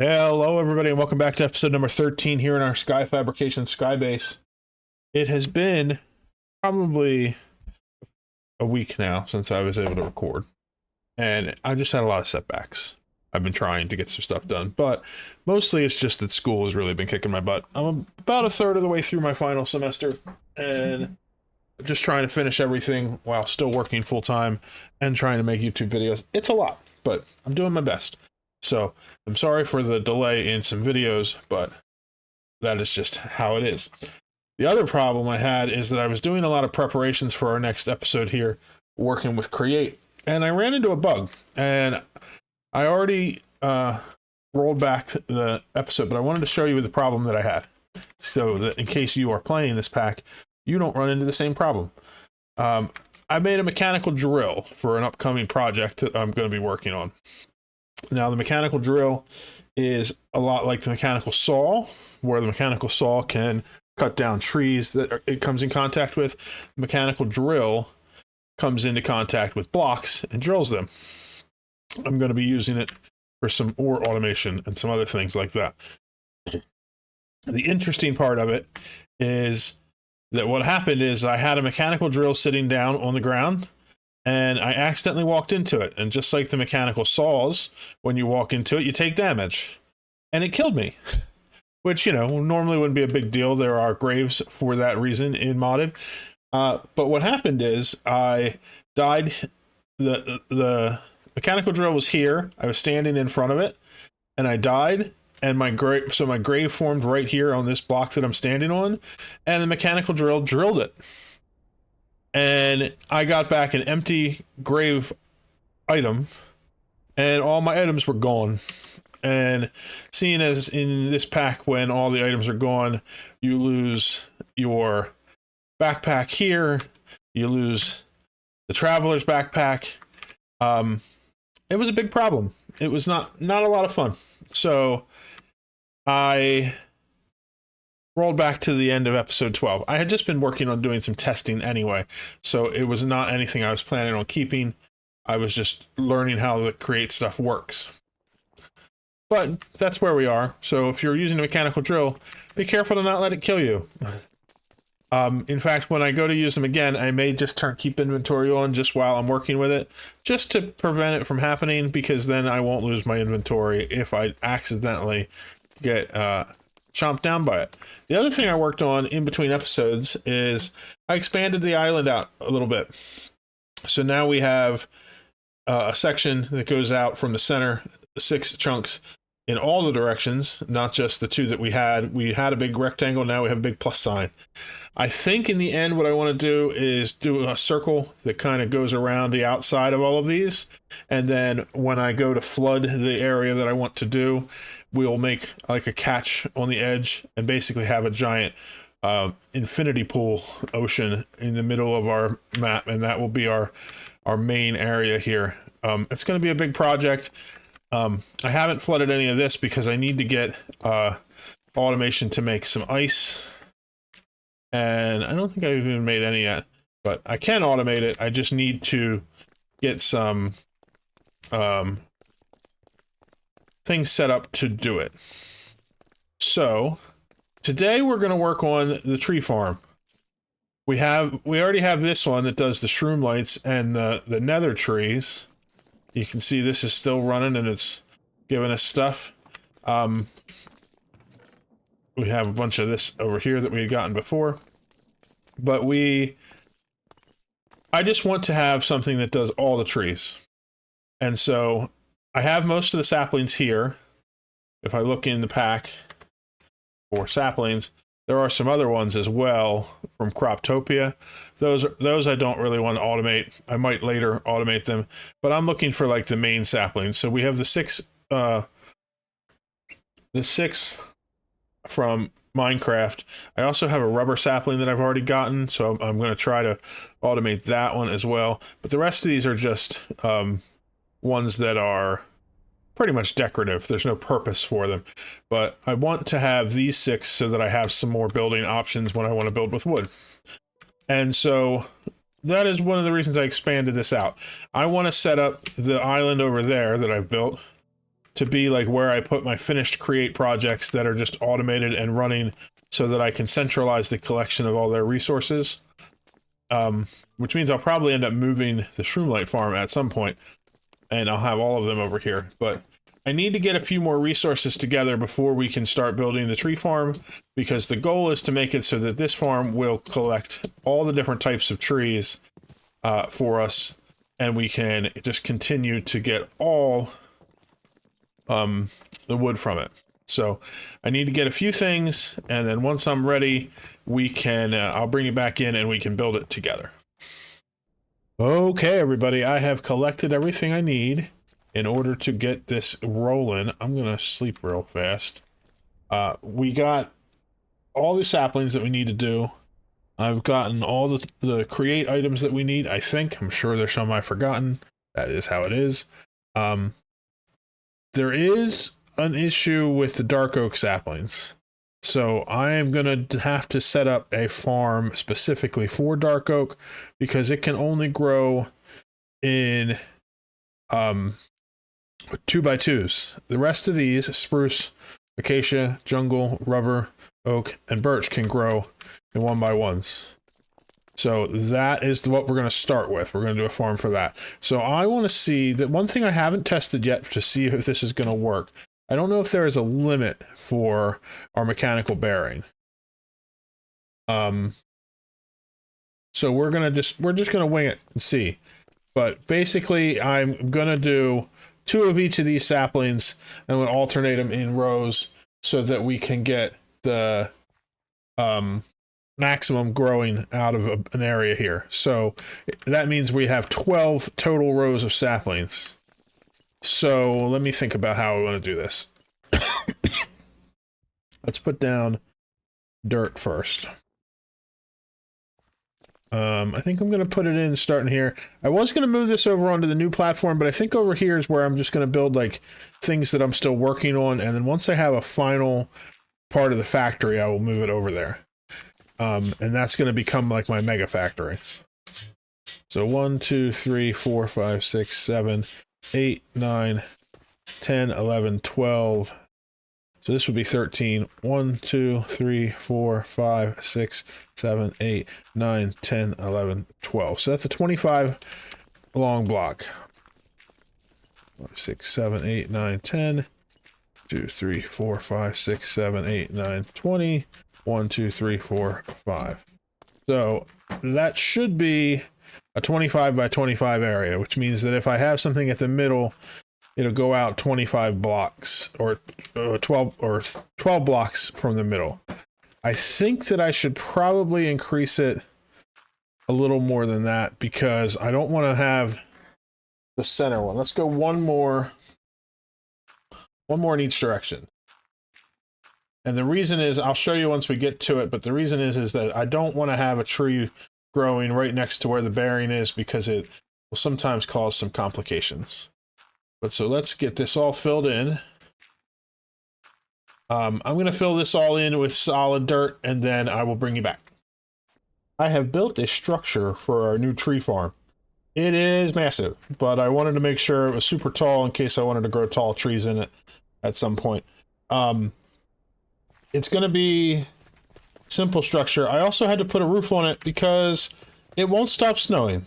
Hello, everybody, and welcome back to episode number 13 here in our Sky Fabrication Sky Base. It has been probably a week now since I was able to record, and I just had a lot of setbacks. I've been trying to get some stuff done, but mostly it's just that school has really been kicking my butt. I'm about a third of the way through my final semester, and I'm just trying to finish everything while still working full-time and trying to make YouTube videos. It's a lot, but I'm doing my best. So I'm sorry for the delay in some videos, but that is just how it is. The other problem I had is that I was doing a lot of preparations for our next episode here, working with Create, and I ran into a bug, and I already rolled back the episode, but I wanted to show you the problem that I had, so that in case you are playing this pack, you don't run into the same problem. I made a mechanical drill for an upcoming project that I'm going to be working on. Now, the mechanical drill is a lot like the mechanical saw, where the mechanical saw can cut down trees that it comes in contact with. The mechanical drill comes into contact with blocks and drills them. I'm going to be using it for some ore automation and some other things like that. The interesting part of it is that what happened is I had a mechanical drill sitting down on the ground, and I accidentally walked into it. And just like the mechanical saws, when you walk into it, you take damage. And it killed me. Which, you know, normally wouldn't be a big deal. There are graves for that reason in modded. But what happened is I died. The mechanical drill was here. I was standing in front of it. And I died. And my grave formed right here on this block that I'm standing on. And the mechanical drill drilled it. And I got back an empty grave item, and all my items were gone. And seeing as in this pack, when all the items are gone, you lose your backpack here, you lose the traveler's backpack. It was a big problem. It was not a lot of fun. So I rolled back to the end of episode 12. I had just been working on doing some testing anyway, so it was not anything I was planning on keeping. I was just learning how the Create stuff works. But that's where we are. So if you're using a mechanical drill, be careful to not let it kill you. In fact, when I go to use them again, I may just keep inventory on just while I'm working with it, just to prevent it from happening, because then I won't lose my inventory if I accidentally get chomped down by it. The other thing I worked on in between episodes is I expanded the island out a little bit. So now we have a section that goes out from the center, 6 chunks in all the directions, not just the 2 that we had. We had a big rectangle, now we have a big plus sign. I think in the end what I want to do is do a circle that kind of goes around the outside of all of these, and then when I go to flood the area that I want to do, we'll make like a catch on the edge and basically have a giant infinity pool ocean in the middle of our map, and that will be our main area here. It's going to be a big project. I haven't flooded any of this because I need to get automation to make some ice, and I don't think I've even made any yet, but I can automate it. I just need to get some things set up to do it. So today we're going to work on the tree farm. We already have this one that does the shroom lights and the nether trees. You can see this is still running and it's giving us stuff. We have a bunch of this over here that we had gotten before, but I just want to have something that does all the trees. And so I have most of the saplings here. If I look in the pack for saplings, there are some other ones as well from Croptopia. Those I don't really want to automate. I might later automate them, but I'm looking for like the main saplings. So we have the 6 from Minecraft. I also have a rubber sapling that I've already gotten, so I'm going to try to automate that one as well. But the rest of these are just ones that are pretty much decorative. There's no purpose for them, but I want to have these 6 so that I have some more building options when I want to build with wood. And so that is one of the reasons I expanded this out. I want to set up the island over there that I've built to be like where I put my finished create projects that are just automated and running so that I can centralize the collection of all their resources. Which means I'll probably end up moving the Shroomlight farm at some point, and I'll have all of them over here. But I need to get a few more resources together before we can start building the tree farm, because the goal is to make it so that this farm will collect all the different types of trees for us, and we can just continue to get all the wood from it. So I need to get a few things, and then once I'm ready, we can, I'll bring it back in and we can build it together. Okay, everybody, I have collected everything I need in order to get this rolling. I'm gonna sleep real fast. We got all the saplings that we need to do. I've gotten all the create items that we need, I think. I'm sure there's some I've forgotten. That is how it is. There is an issue with the dark oak saplings. So I am going to have to set up a farm specifically for dark oak, because it can only grow in 2x2s. The rest of these, spruce, acacia, jungle, rubber, oak, and birch, can grow in 1x1s. So that is what we're going to start with. We're going to do a farm for that. So I want to see that one thing I haven't tested yet to see if this is going to work. I don't know if there is a limit for our mechanical bearing. So we're just gonna wing it and see. But basically, I'm gonna do 2 of each of these saplings and we'll alternate them in rows so that we can get the maximum growing out of an area here. So that means we have 12 total rows of saplings. So let me think about how I want to do this. Let's put down dirt first. I think I'm going to put it in starting here. I was going to move this over onto the new platform, but I think over here is where I'm just going to build like things that I'm still working on. And then once I have a final part of the factory, I will move it over there. And that's going to become like my mega factory. So 1, 2, 3, 4, 5, 6, 7, 8, 9, 10, 11, 12. So this would be 13. 1, 2, 3, 4, 5, 6, 7, 8, 9, 10, 11, 12. So that's a 25 long block. 6, 7, 8, 9, 10. 2, 3, 4, 5, 6, 7, 8, 9, 20. 1, 2, 3, 4, 5. So that should be a 25 by 25 area, which means that if I have something at the middle, it'll go out 25 blocks or 12 blocks from the middle. I think that I should probably increase it a little more than that, because I don't want to have the center one. Let's go one more in each direction. And the reason is, I'll show you once we get to it, but the reason is that I don't want to have a tree growing right next to where the bearing is, because it will sometimes cause some complications. But so let's get this all filled in. I'm going to fill this all in with solid dirt, and then I will bring you back. I have built a structure for our new tree farm. It is massive, but I wanted to make sure it was super tall in case I wanted to grow tall trees in it at some point. It's going to be simple structure. I also had to put a roof on it because it won't stop snowing.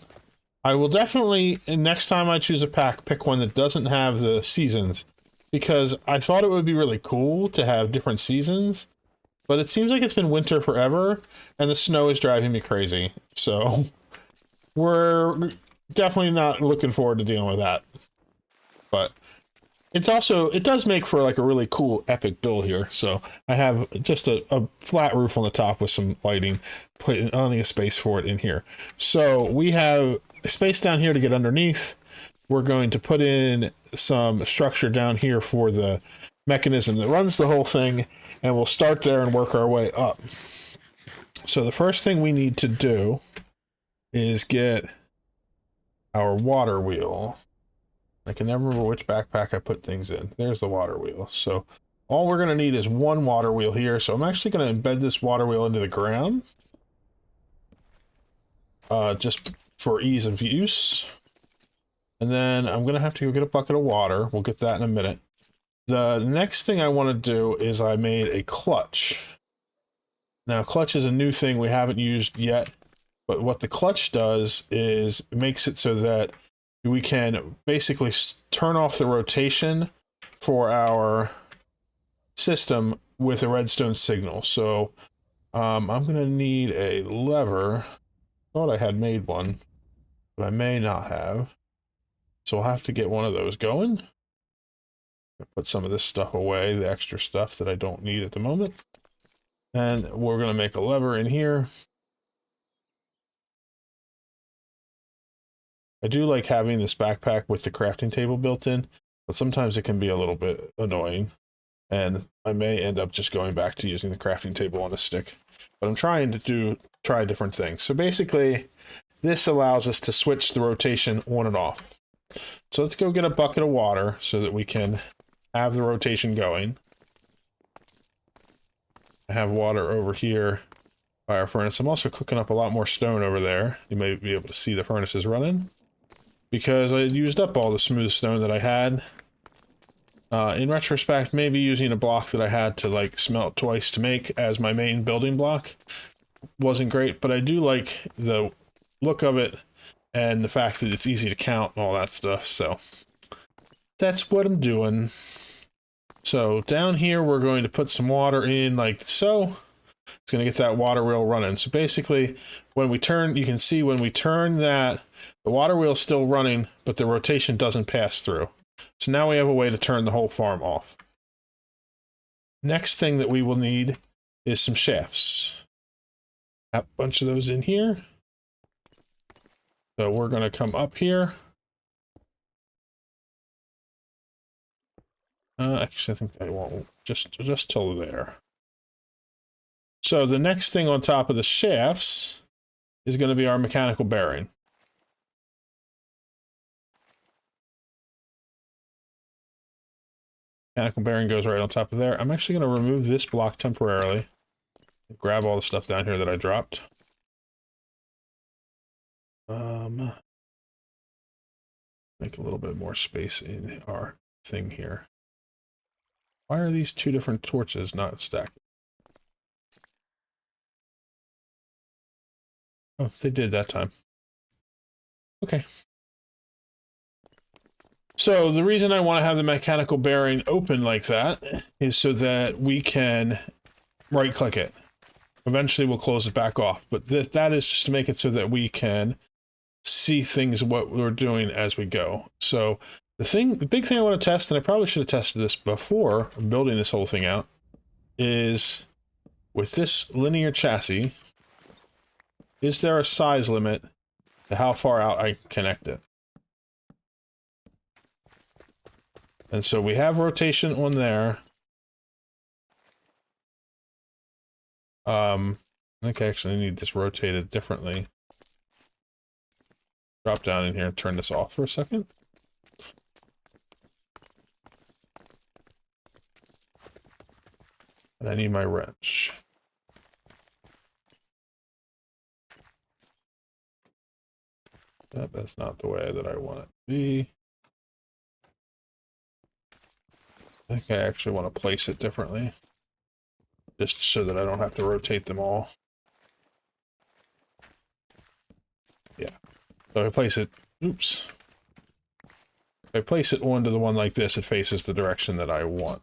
I will definitely, next time I choose a pack, pick one that doesn't have the seasons, because I thought it would be really cool to have different seasons, but it seems like it's been winter forever, and the snow is driving me crazy. So we're definitely not looking forward to dealing with that. But it's also, it does make for like a really cool epic build here. So I have just a flat roof on the top with some lighting, only a space for it in here. So we have a space down here to get underneath. We're going to put in some structure down here for the mechanism that runs the whole thing, and we'll start there and work our way up. So the first thing we need to do is get our water wheel. I can never remember which backpack I put things in. There's the water wheel. So all we're going to need is one water wheel here. So I'm actually going to embed this water wheel into the ground. Just for ease of use. And then I'm going to have to go get a bucket of water. We'll get that in a minute. The next thing I want to do is I made a clutch. Now, clutch is a new thing we haven't used yet, but what the clutch does is it makes it so that we can basically turn off the rotation for our system with a redstone signal. So I'm going to need a lever. Thought I had made one, but I may not have. So I'll have to get one of those going. Put some of this stuff away, the extra stuff that I don't need at the moment. And we're going to make a lever in here. I do like having this backpack with the crafting table built in, but sometimes it can be a little bit annoying. And I may end up just going back to using the crafting table on a stick. But I'm trying to try different things. So basically, this allows us to switch the rotation on and off. So let's go get a bucket of water so that we can have the rotation going. I have water over here by our furnace. I'm also cooking up a lot more stone over there. You may be able to see the furnaces running because I used up all the smooth stone that I had. In retrospect, maybe using a block that I had to like smelt twice to make as my main building block wasn't great, but I do like the look of it and the fact that it's easy to count and all that stuff, so that's what I'm doing. So down here we're going to put some water in like so. It's going to get that water wheel running. So basically when we turn, you can see when we turn that, the water wheel's still running, but the rotation doesn't pass through. So now we have a way to turn the whole farm off. Next thing that we will need is some shafts. Got a bunch of those in here. So we're going to come up here. Actually, I think I won't. Just till there. So the next thing on top of the shafts is going to be our mechanical bearing. Mechanical bearing goes right on top of there. I'm actually going to remove this block temporarily. Grab all the stuff down here that I dropped. Make a little bit more space in our thing here. Why are these two different torches not stacked? Oh, they did that time. Okay. So the reason I want to have the mechanical bearing open like that is so that we can right-click it. Eventually we'll close it back off, but that is just to make it so that we can see things, what we're doing as we go. So the big thing I want to test, and I probably should have tested this before building this whole thing out, is with this linear chassis, is there a size limit to how far out I connect it? And so we have rotation on there. I think I actually need this rotated differently. Drop down in here and turn this off for a second. And I need my wrench. That's not the way that I want it to be. I think I actually want to place it differently. Just so that I don't have to rotate them all. Yeah. So if I place it, oops. If I place it onto the one like this, it faces the direction that I want.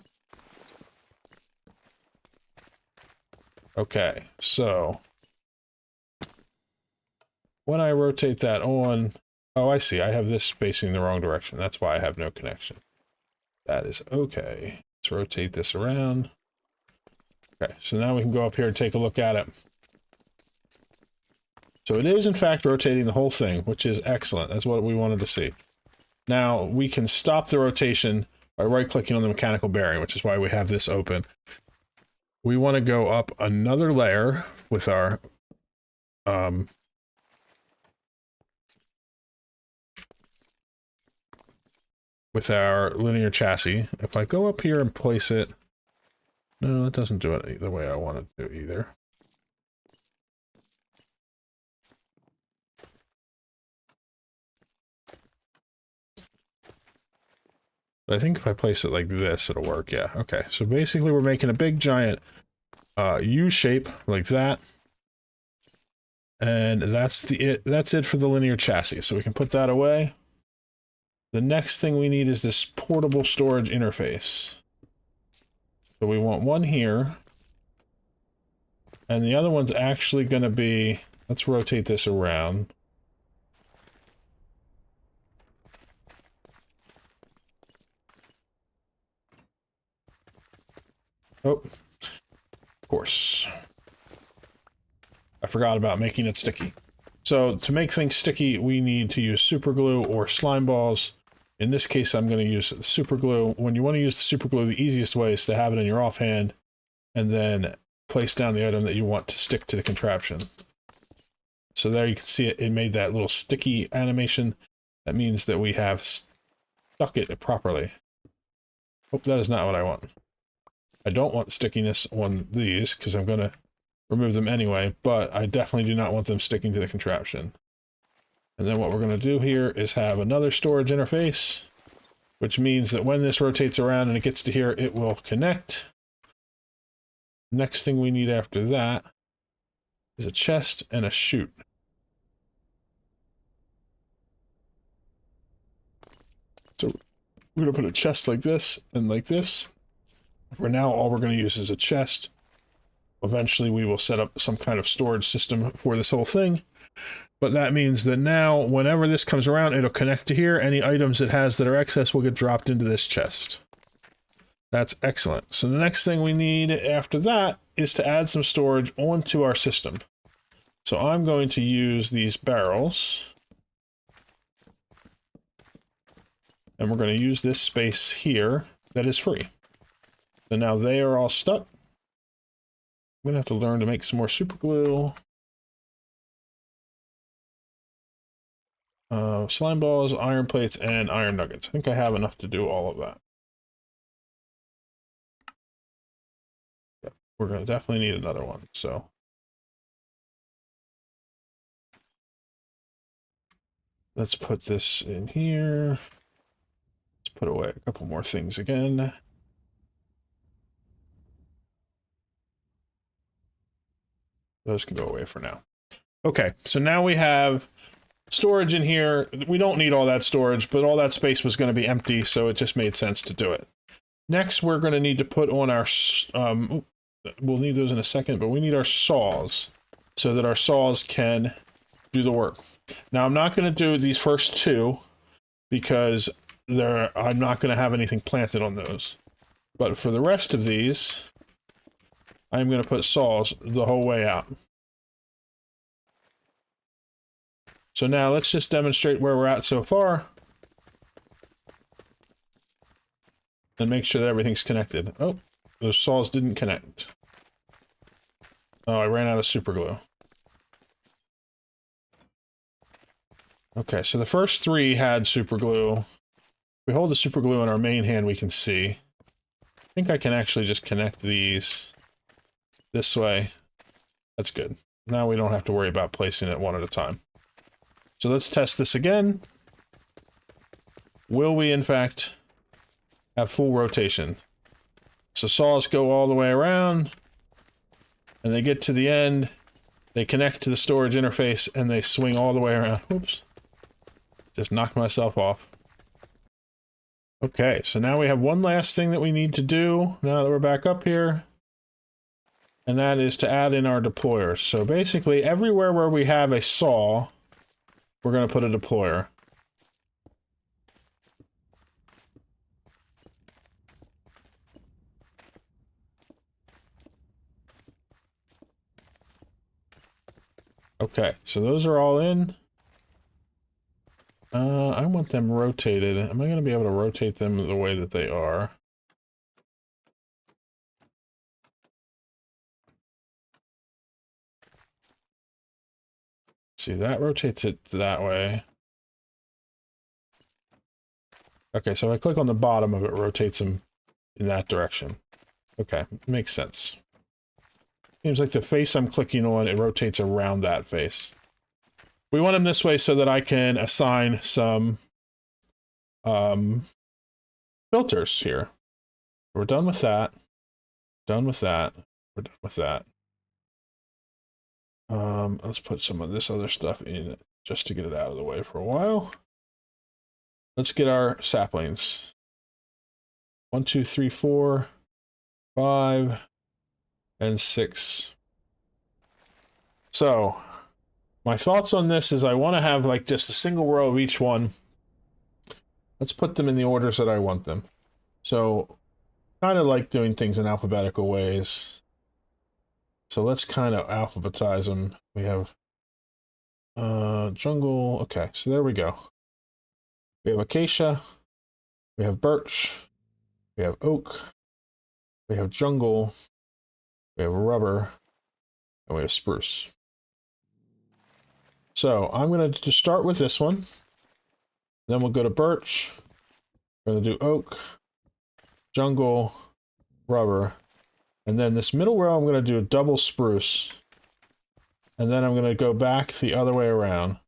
Okay, so when I rotate that on, oh, I see, I have this facing the wrong direction. That's why I have no connection. That is okay. Let's rotate this around. Okay, so now we can go up here and take a look at it. So it is, in fact, rotating the whole thing, which is excellent. That's what we wanted to see. Now, we can stop the rotation by right-clicking on the mechanical bearing, which is why we have this open. We want to go up another layer with our linear chassis. If I go up here and place it, no, it doesn't do it the way I want it to either. I think if I place it like this, it'll work. Yeah, okay. So basically we're making a big giant U shape like that. And that's it for the linear chassis. So we can put that away. The next thing we need is this portable storage interface. So we want one here. And the other one's actually going to be, let's rotate this around. Oh, of course. I forgot about making it sticky. So to make things sticky, we need to use super glue or slime balls. In this case, I'm going to use super glue. When you want to use the super glue, the easiest way is to have it in your offhand and then place down the item that you want to stick to the contraption. So there you can see it made that little sticky animation. That means that we have stuck it properly. Oh, that is not what I want. I don't want stickiness on these because I'm going to remove them anyway, but I definitely do not want them sticking to the contraption. And then what we're going to do here is have another storage interface, which means that when this rotates around and it gets to here, it will connect. Next thing we need after that is a chest and a chute. So we're going to put a chest like this and like this. For now, all we're going to use is a chest. Eventually, we will set up some kind of storage system for this whole thing. But that means that now, whenever this comes around, it'll connect to here. Any items it has that are excess will get dropped into this chest. That's excellent. So the next thing we need after that is to add some storage onto our system. So I'm going to use these barrels. And we're going to use this space here that is free. So now they are all stuck. I'm going to have to learn to make some more super glue. Slime balls, iron plates, and iron nuggets. I think I have enough to do all of that. Yeah, we're going to definitely need another one, so. Let's put this in here. Let's put away a couple more things again. Those can go away for now. Okay, so now we have storage in here. We don't need all that storage, but all that space was going to be empty, so it just made sense to do it. Next, we're going to need to put on our, we'll need those in a second, but we need our saws so that our saws can do the work. Now, I'm not going to do these first two because I'm not going to have anything planted on those. But for the rest of these, I'm going to put saws the whole way out. So now let's just demonstrate where we're at so far. And make sure that everything's connected. Oh, those saws didn't connect. Oh, I ran out of super glue. Okay, so the first three had super glue. If we hold the super glue in our main hand, we can see. I think I can actually just connect these this way. That's good. Now we don't have to worry about placing it one at a time. So let's test this again. Will we, in fact, have full rotation? So saws go all the way around, and they get to the end, they connect to the storage interface, and they swing all the way around. Oops. Just knocked myself off. Okay, so now we have one last thing that we need to do, now that we're back up here. And that is to add in our deployers. So basically, everywhere where we have a saw, we're going to put a deployer. Okay, so those are all in. I want them rotated. Am I going to be able to rotate them the way that they are? See, that rotates it that way. Okay, so if I click on the bottom of it, it rotates them in that direction. Okay, makes sense. Seems like the face I'm clicking on, it rotates around that face. We want them this way so that I can assign some filters here. We're done with that. Done with that. We're done with that. Let's put some of this other stuff in just to get it out of the way for a while. Let's get our saplings. 1, 2, 3, 4, 5, and 6. So, my thoughts on this is I want to have like just a single row of each one. Let's put them in the orders that I want them. So, kind of like doing things in alphabetical ways. So let's kind of alphabetize them. We have jungle. Okay, so there we go. We have acacia. We have birch. We have oak. We have jungle. We have rubber. And we have spruce. So I'm going to just start with this one. Then we'll go to birch. We're going to do oak, jungle, rubber. And then this middle row, I'm going to do a double spruce. And then I'm going to go back the other way around.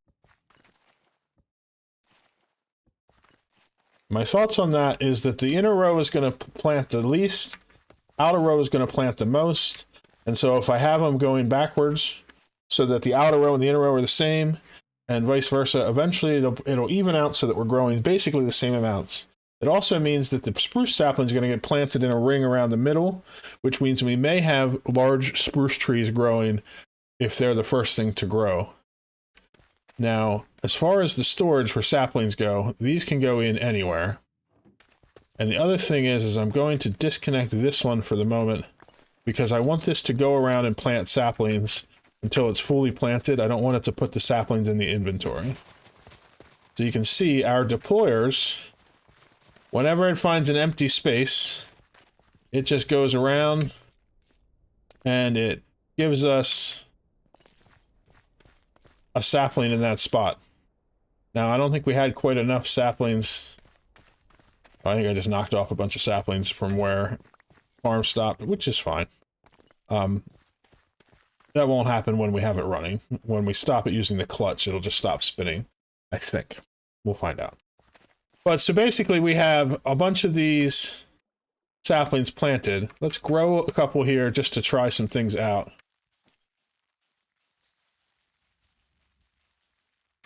My thoughts on that is that the inner row is going to plant the least, outer row is going to plant the most. And so if I have them going backwards so that the outer row and the inner row are the same, and vice versa, eventually it'll even out so that we're growing basically the same amounts. It also means that the spruce sapling is going to get planted in a ring around the middle, which means we may have large spruce trees growing if they're the first thing to grow. Now, as far as the storage for saplings go, these can go in anywhere. And the other thing is I'm going to disconnect this one for the moment because I want this to go around and plant saplings until it's fully planted. I don't want it to put the saplings in the inventory. So you can see our deployers, whenever it finds an empty space, it just goes around and it gives us a sapling in that spot. Now, I don't think we had quite enough saplings. I think I just knocked off a bunch of saplings from where farm stopped, which is fine. That won't happen when we have it running. When we stop it using the clutch, it'll just stop spinning, I think. We'll find out. But so basically we have a bunch of these saplings planted. Let's grow a couple here just to try some things out.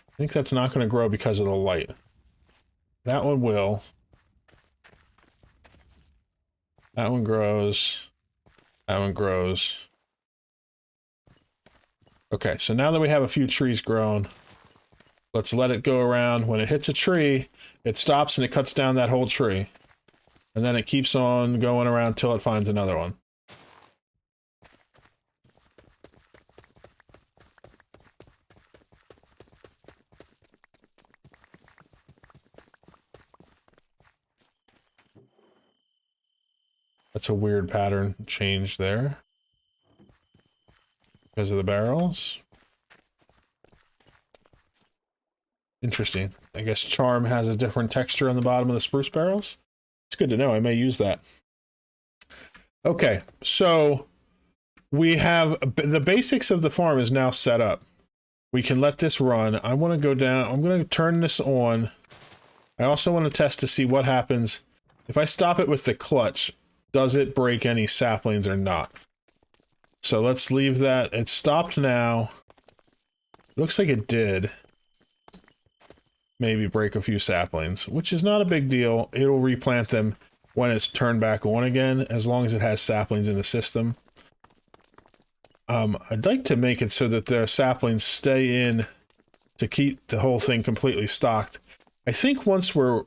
I think that's not going to grow because of the light. That one will. That one grows. That one grows. Okay, so now that we have a few trees grown, let's let it go around. When it hits a tree, it stops and it cuts down that whole tree. And then it keeps on going around till it finds another one. That's a weird pattern change there. Because of the barrels. Interesting. I guess charm has a different texture on the bottom of the spruce barrels. It's good to know. I may use that. Okay, so we have the basics of the farm is now set up. We can let this run. I want to go down. I'm going to turn this on. I also want to test to see what happens if I stop it with the clutch. Does it break any saplings or not? So let's leave that. It's stopped now. Looks like it did. Maybe break a few saplings, which is not a big deal. It'll replant them when it's turned back on again, as long as it has saplings in the system. I'd like to make it so that the saplings stay in to keep the whole thing completely stocked. I think once we're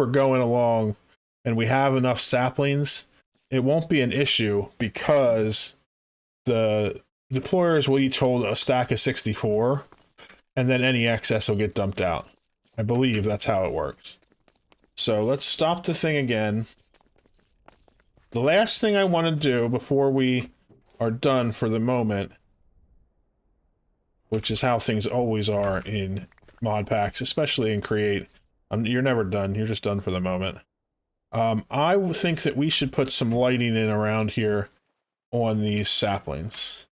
going along and we have enough saplings, it won't be an issue because the deployers will each hold a stack of 64, and then any excess will get dumped out. I believe that's how it works. So let's stop the thing again. The last thing I want to do before we are done for the moment, which is how things always are in mod packs, especially in Create. You're never done. You're just done for the moment. I think that we should put some lighting in around here on these saplings.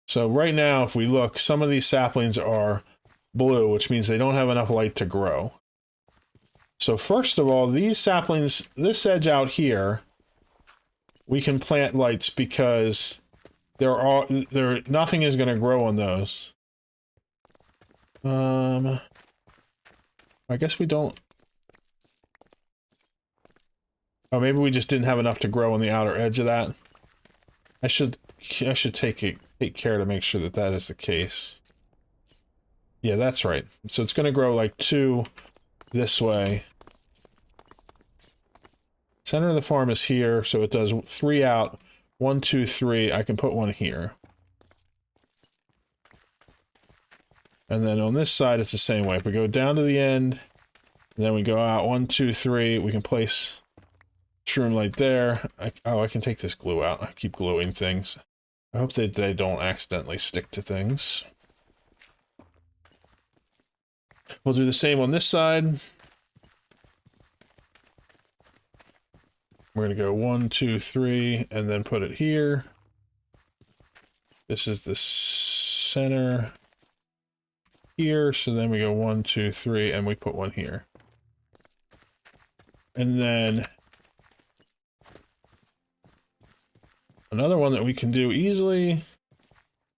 So right now, if we look, some of these saplings are blue, which means they don't have enough light to grow. So first of all, these saplings, this edge out here, we can plant lights because nothing is going to grow on those. I guess we don't. Oh, maybe we just didn't have enough to grow on the outer edge of that. I should take care to make sure that that is the case. Yeah, that's right. So it's going to grow like 2 this way. Center of the farm is here, so it does 3 out. 1, 2, 3. I can put 1 here. And then on this side, it's the same way. If we go down to the end, and then we go out 1, 2, 3, we can place shroom light there. I can take this glue out. I keep gluing things. I hope that they don't accidentally stick to things. We'll do the same on this side. We're going to go 1, 2, 3, and then put it here. This is the center here, so then we go 1, 2, 3, and we put 1 here. And then another one that we can do easily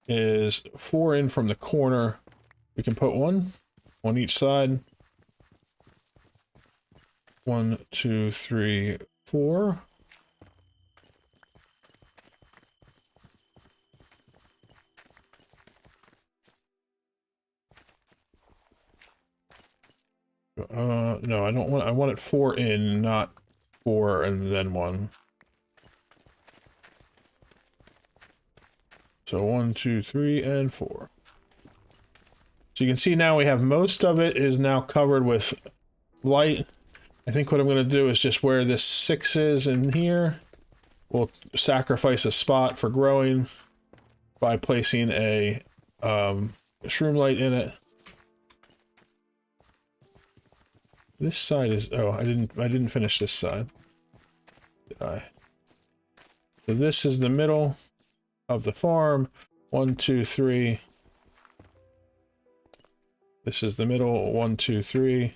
is 4 in from the corner. We can put 1 on each side. 1, 2, 3, 4. No, I don't want, I want it 4 in, not 4 and then 1. So 1, 2, 3, and 4. So you can see now we have most of it is now covered with light. I think what I'm going to do is just where this 6 is in here, we'll sacrifice a spot for growing by placing a shroom light in it. This side is, oh, I didn't finish this side. Did I? So this is the middle of the farm. 1, 2, 3. This is the middle. 1, 2, 3.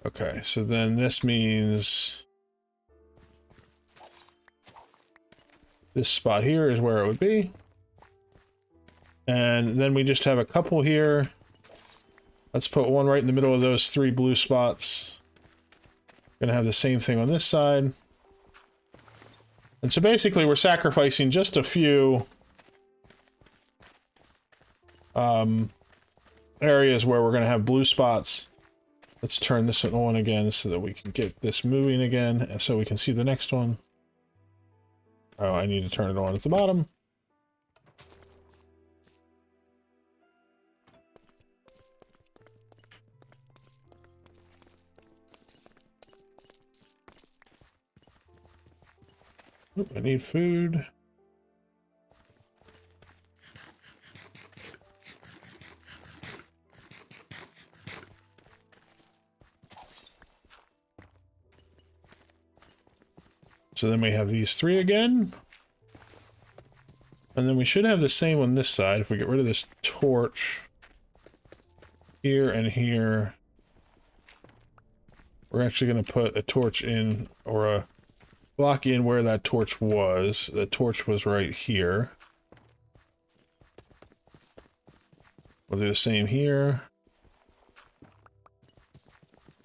Okay, so then this means this spot here is where it would be. And then we just have a couple here. Let's put 1 right in the middle of those 3 blue spots. Gonna have the same thing on this side. And so basically we're sacrificing just a few areas where we're gonna have blue spots. Let's turn this one on again so that we can get this moving again, and so we can see the next one. Oh, I need to turn it on at the bottom. Oop, I need food. So then we have these 3 again. And then we should have the same on this side. If we get rid of this torch here and here, we're actually going to put a torch in, or a block in where that torch was. The torch was right here. We'll do the same here.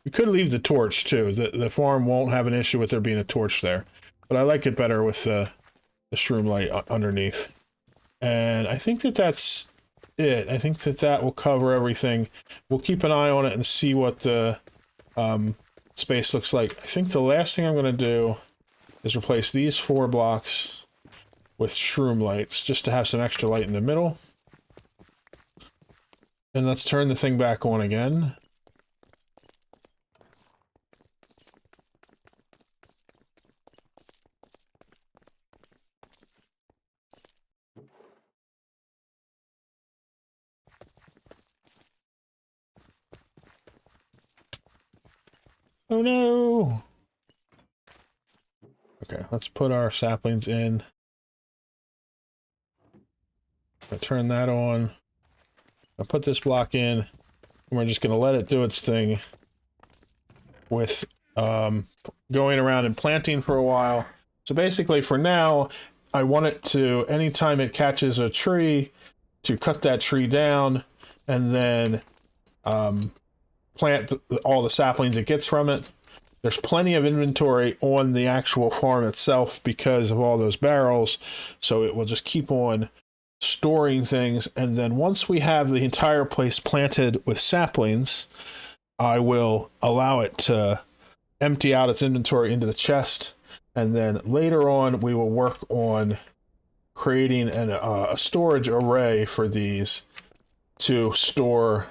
We could leave the torch too. The farm won't have an issue with there being a torch there. But I like it better with the shroom light underneath. And I think that that's it. I think that that will cover everything. We'll keep an eye on it and see what the space looks like. I think the last thing I'm going to do is replace these 4 blocks with shroom lights, just to have some extra light in the middle. And let's turn the thing back on again. Oh no! Okay, let's put our saplings in. I'll turn that on. I'll put this block in. And we're just going to let it do its thing with going around and planting for a while. So basically for now, I want it to, anytime it catches a tree, to cut that tree down and then plant all the saplings it gets from it. There's plenty of inventory on the actual farm itself because of all those barrels, so it will just keep on storing things. And then once we have the entire place planted with saplings, I will allow it to empty out its inventory into the chest, and then later on we will work on creating a storage array for these to store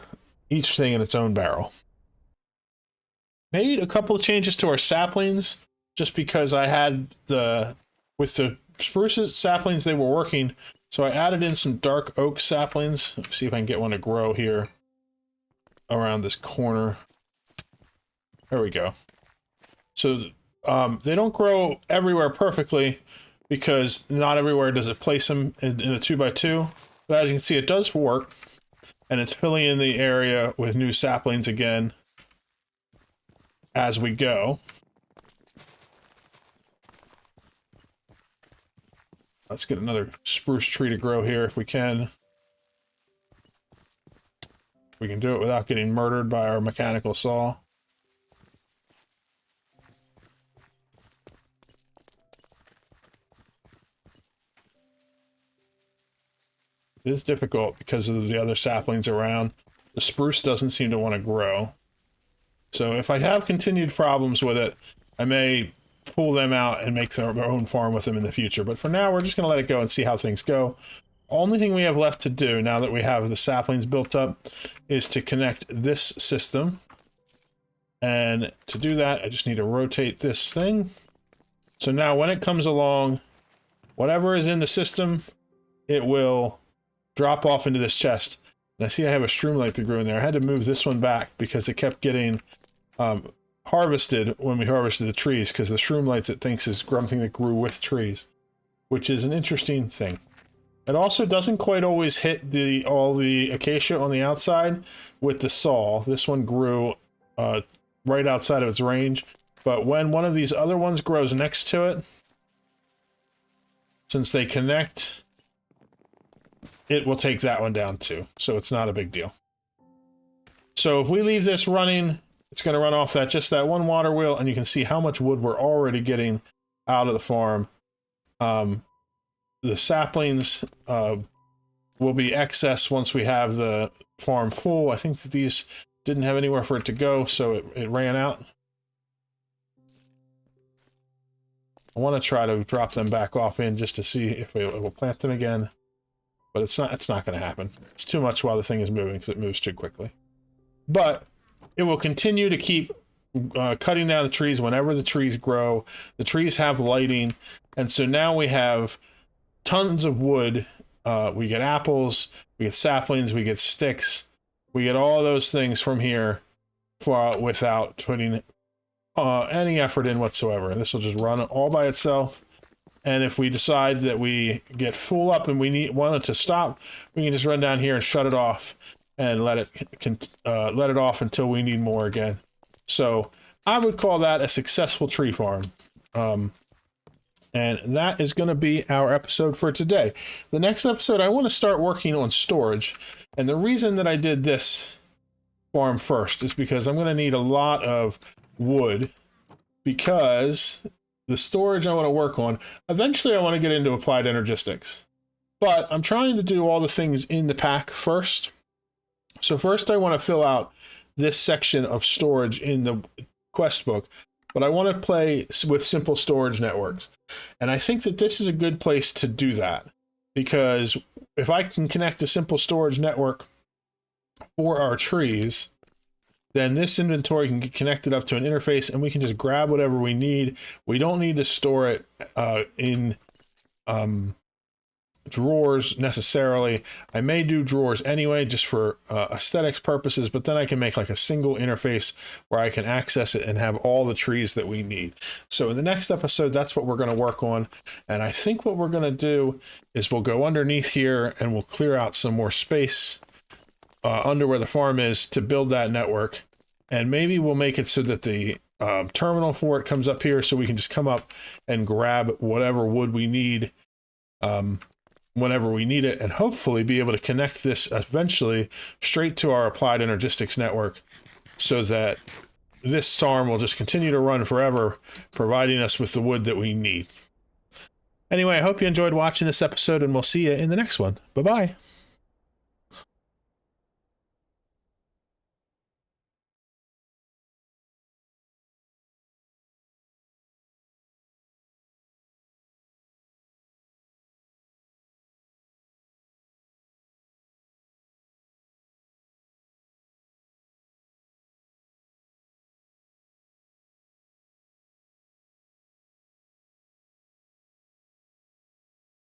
each thing in its own barrel. Made a couple of changes to our saplings just because I had with the spruces saplings, they were working, so I added in some dark oak saplings. Let's see if I can get one to grow here around this corner. There we go. So they don't grow everywhere perfectly because not everywhere does it place them in a 2x2, but as you can see, it does work, and it's filling in the area with new saplings again as we go. Let's get another spruce tree to grow here if we can. We can do it without getting murdered by our mechanical saw. It is difficult because of the other saplings around. The spruce doesn't seem to want to grow. So if I have continued problems with it, I may pull them out and make their own farm with them in the future. But for now, we're just going to let it go and see how things go. Only thing we have left to do now that we have the saplings built up is to connect this system. And to do that, I just need to rotate this thing. So now when it comes along, whatever is in the system, it will drop off into this chest. And I see I have a shroomlight that grew in there. I had to move this one back because it kept getting harvested when we harvested the trees, because the shroomlights it thinks is something that grew with trees, which is an interesting thing. It also doesn't quite always hit all the acacia on the outside with the saw. This one grew right outside of its range, but when one of these other ones grows next to it, since they connect, it will take that one down too, so it's not a big deal. So if we leave this running, it's going to run off just that one water wheel, and you can see how much wood we're already getting out of the farm. The saplings will be excess once we have the farm full. I think that these didn't have anywhere for it to go, so it ran out. I want to try to drop them back off in just to see if it will plant them again. But it's not going to happen. It's too much while the thing is moving because it moves too quickly. But it will continue to keep cutting down the trees whenever the trees grow. The trees have lighting, and so now we have tons of wood. We get apples, we get saplings, we get sticks. We get all those things from here without putting any effort in whatsoever. This will just run all by itself. And if we decide that we get full up and want it to stop, we can just run down here and shut it off and let it off until we need more again. So I would call that a successful tree farm. And that is going to be our episode for today. The next episode, I want to start working on storage. And the reason that I did this farm first is because I'm going to need a lot of wood, because the storage I want to work on, eventually I want to get into applied energistics. But I'm trying to do all the things in the pack first. So first I want to fill out this section of storage in the quest book, but I want to play with simple storage networks. And I think that this is a good place to do that, because if I can connect a simple storage network for our trees, then this inventory can get connected up to an interface and we can just grab whatever we need. We don't need to store it in drawers necessarily. I may do drawers anyway, just for aesthetics purposes, but then I can make like a single interface where I can access it and have all the trees that we need. So in the next episode, that's what we're going to work on. And I think what we're going to do is we'll go underneath here and we'll clear out some more space under where the farm is to build that network. And maybe we'll make it so that the terminal for it comes up here so we can just come up and grab whatever wood we need whenever we need it, and hopefully be able to connect this eventually straight to our applied energistics network so that this farm will just continue to run forever, providing us with the wood that we need. Anyway, I hope you enjoyed watching this episode, and we'll see you in the next one. Bye-bye.